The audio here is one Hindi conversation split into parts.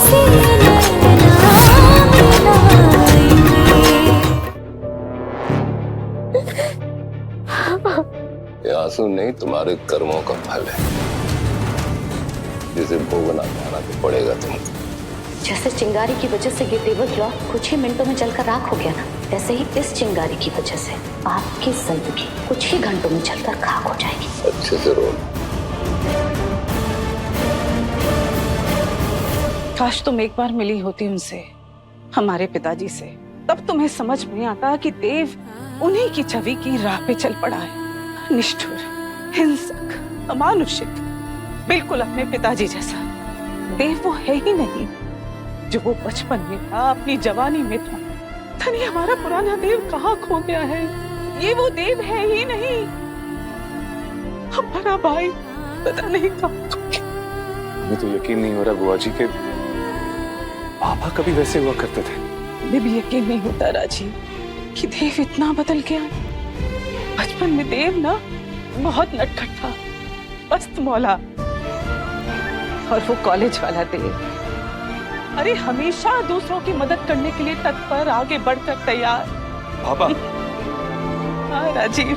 से नैना मिलाएंगे। ये आंसू नहीं, तुम्हारे कर्मों का फल है, जिसे भोगना पाना तो पड़ेगा तुमको। जैसे चिंगारी की वजह से ये टेबल क्लॉथ कुछ ही मिनटों में जलकर राख हो गया ना, वैसे ही इस चिंगारी की वजह से आपकी जिंदगी कुछ ही घंटों में जलकर खाक हो जाएगी। अच्छे से रो। काश तुम एक बार मिली होती उनसे, हमारे पिताजी से, तब तुम्हें समझ में आता कि देव उन्हीं की छवि की राह पे चल पड़ा है। निष्ठुर, हिंसक, अमानुषिक, बिल्कुल अपने पिताजी जैसा। देव वो है ही नहीं जो वो बचपन में था, अपनी जवानी में था। धनी हमारा पुराना देव कहाँ खो गया है? ये वो देव है ही नहीं। हमारा भाई पता नहीं कहाँ खो गया। मुझे तो यकीन नहीं हो रहा बुआ जी के पापा कभी वैसे हुआ करते थे। मुझे भी यकीन नहीं होता राजीव कि देव इतना बदल गया। बचपन में देव ना बहुत नटखट था, मस्त मौला, और वो कॉलेज वाला देव, अरे हमेशा दूसरों की मदद करने के लिए तत्पर, आगे बढ़कर तैयार। पापा हाँ राजीव,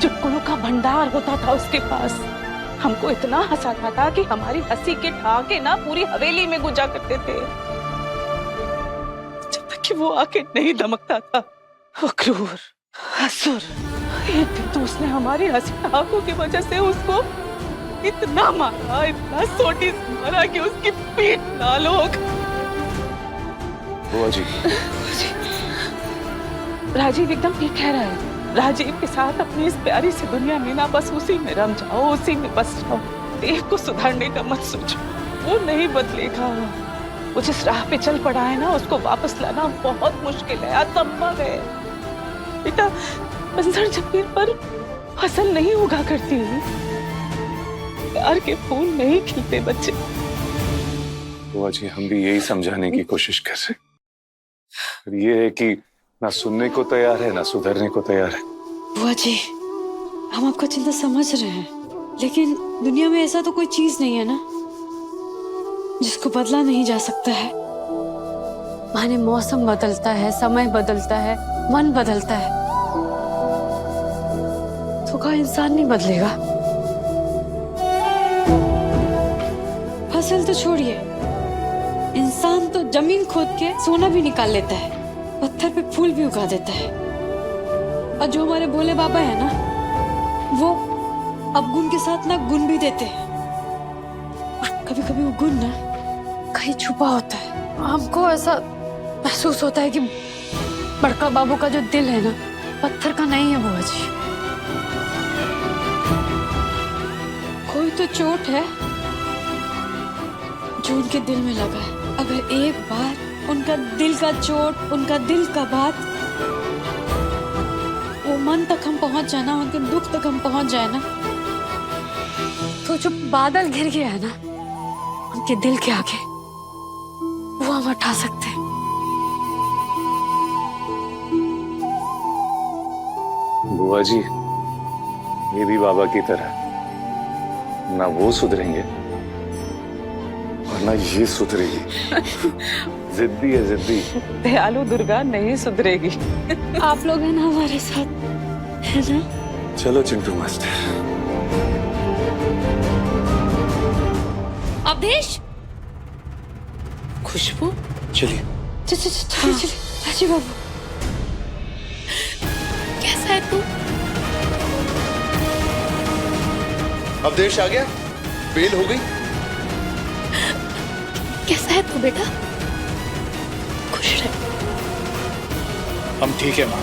चुटकुलों का भंडार होता था उसके पास। हमको इतना हंसाता था कि हमारी हंसी के ठहाके ना पूरी हवेली में गुंजा करते थे, जब तक कि वो आके नहीं धमकता था। वो क्रूर, असुर, एक दिन तो उसने हमारी हंसी ठहाकों की वजह से उसको इतना मारा, इतना सोटी से मारा कि उसकी पीठ लाल हो गई। बुआ जी, राजीव एकदम ठीक कह रहा है। राजीव के साथ अपनी इस प्यारी सी दुनिया में ना बस उसी में रम जाओ, उसी में बस जाओ। देव को सुधारने का मत सोचो, वो नहीं बदलेगा। वो जिस राह पे चल पड़ा है ना, उसको वापस लाना बहुत मुश्किल है, असंभव है। बेटा, बंजर जमीन पर फसल नहीं उगा करती, प्यार के फूल नहीं खिलते बच्चे। बुआ जी हम भी यही समझाने की कोशिश कर रहे, पर ये है कि ना सुनने को तैयार है, ना सुधरने को तैयार है। बुआ जी, हम आपका चिंता समझ रहे हैं, लेकिन दुनिया में ऐसा तो कोई चीज नहीं है ना जिसको बदला नहीं जा सकता है। माने मौसम बदलता है, समय बदलता है, मन बदलता है, तो का इंसान नहीं बदलेगा। फसल तो छोड़िए, इंसान तो जमीन खोद के सोना भी निकाल लेता है, पत्थर पे फूल भी उगा देता है। और जो हमारे भोले बाबा है ना, वो अवगुण के साथ ना गुण भी देते हैं, और कभी कभी वो गुण ना कहीं छुपा होता है। हमको ऐसा महसूस होता है कि बड़का बाबू का जो दिल है ना, पत्थर का नहीं है बुआ जी। कोई तो चोट है जो उनके दिल में लगा है। अगर एक बार उनका दिल का चोट, उनका दिल का बात, वो मन तक हम पहुंच जाए ना, उनके दुख तक हम पहुंच जाए ना, तो जो बादल घिर गया है ना उनके दिल के आगे, वो हम हटा सकते हैं। बुआ जी ये भी बाबा की तरह, ना वो सुधरेंगे और ना ये सुधरेगी। जिद्दी है, जिद्दी। दयालु दुर्गा नहीं सुधरेगी। आप लोग हैं ना हमारे साथ, है ना? चलो चिंटू मास्टर। अवधेश, खुशबू, चलिए चलिए राजीव बाबू, कैसा है तू? अवधेश आ गया, बेल हो गई। कैसा है तू बेटा? खुश रह। हम ठीक है माँ।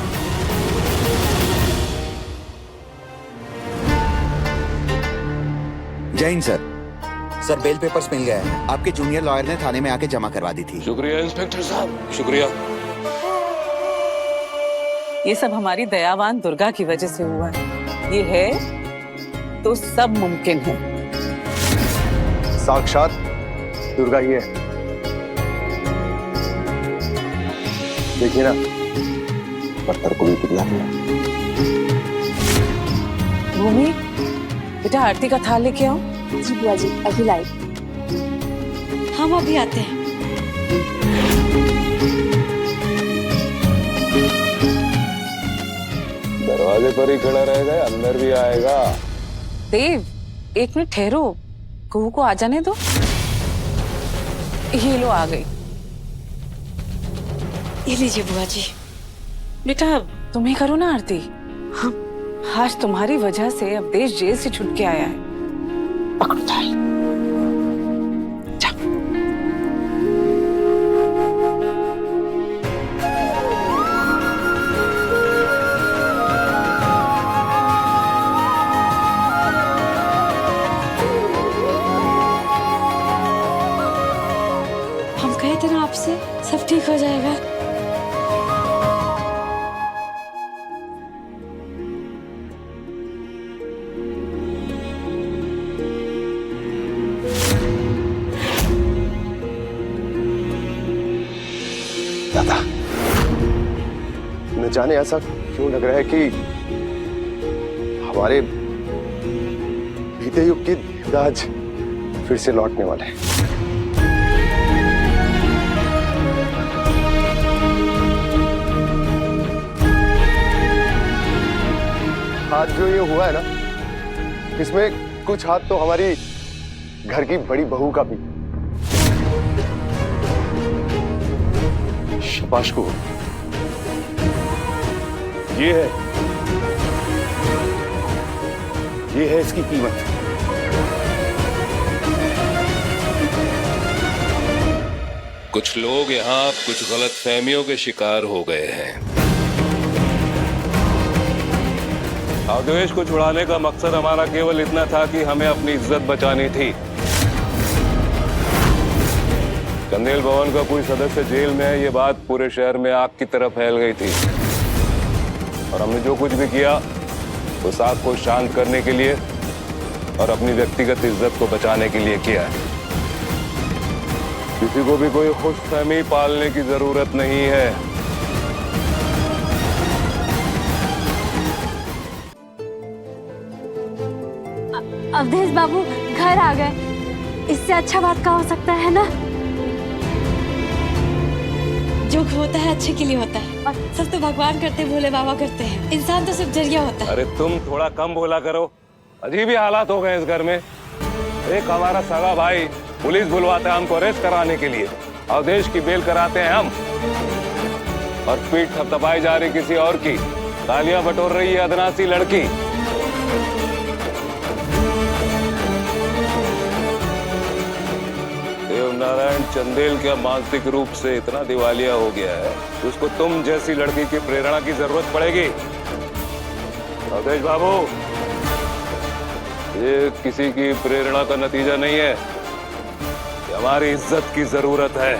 जय हिंद सर। सर बेल पेपर्स मिल गए हैं। आपके जूनियर लॉयर ने थाने में आके जमा करवा दी थी। शुक्रिया इंस्पेक्टर साहब, शुक्रिया। ये सब हमारी दयावान दुर्गा की वजह से हुआ है। ये है तो सब मुमकिन है। साक्षात दुर्गा ही है। देखिए ना, पत्थर को भी पिघला दिया। भूमि, बेटा आरती का थाल लेके आओ। जी बुआ जी, अभी लाई। हम अभी आते हैं। दरवाजे पर ही खड़ा रहेगा या अंदर भी आएगा? देव, एक मिनट ठहरो, कुहू को आ जाने दो। ये लो आ गई। ये लीजिए बुआ जी। बेटा तुम ही करो ना आरती। हाँ, आज तुम्हारी वजह से अवधेश जेल से छूट के आया है। पकड़ो थाल। जा। हम कहे थे ना आपसे सब ठीक हो जाएगा। दादा, न जाने ऐसा क्यों लग रहा है कि हमारे बीते युग की आज फिर से लौटने वाले हैं। आज जो ये हुआ है ना, इसमें कुछ हाथ तो हमारी घर की बड़ी बहू का भी। शाबाश को, ये है इसकी कीमत। कुछ लोग यहाँ कुछ गलत फहमियों के शिकार हो गए हैं। अवधेश को छुड़ाने का मकसद हमारा केवल इतना था कि हमें अपनी इज्जत बचानी थी। चंदेल भवन का कोई सदस्य जेल में है, ये बात पूरे शहर में आग की तरह फैल गई थी और हमने जो कुछ भी किया उस आग को शांत करने के लिए और अपनी व्यक्तिगत इज्जत को बचाने के लिए किया है। किसी को भी कोई खुशफहमी पालने की जरूरत नहीं है। अवधेश बाबू घर आ गए, इससे अच्छा बात क्या हो सकता है ना। जो होता है अच्छे के लिए होता है और सब तो भगवान करते हैं, भोले बाबा करते हैं। इंसान तो सिर्फ जरिया होता है। अरे तुम थोड़ा कम बोला करो, अजीब ही हालात हो गए इस घर में। एक हमारा सगा भाई पुलिस बुलवाता है हमको अरेस्ट कराने के लिए, अवधेश की बेल कराते हैं हम, और पीठ थपथपाई जा रही किसी और की, तालियां बटोर रही है अदनासी लड़की। देवनारायण चंदेल क्या मानसिक रूप से इतना दिवालिया हो गया है कि उसको तुम जैसी लड़की की प्रेरणा की जरूरत पड़ेगी। अवधेश बाबू, ये किसी की प्रेरणा का नतीजा नहीं है, ये हमारी इज्जत की जरूरत है।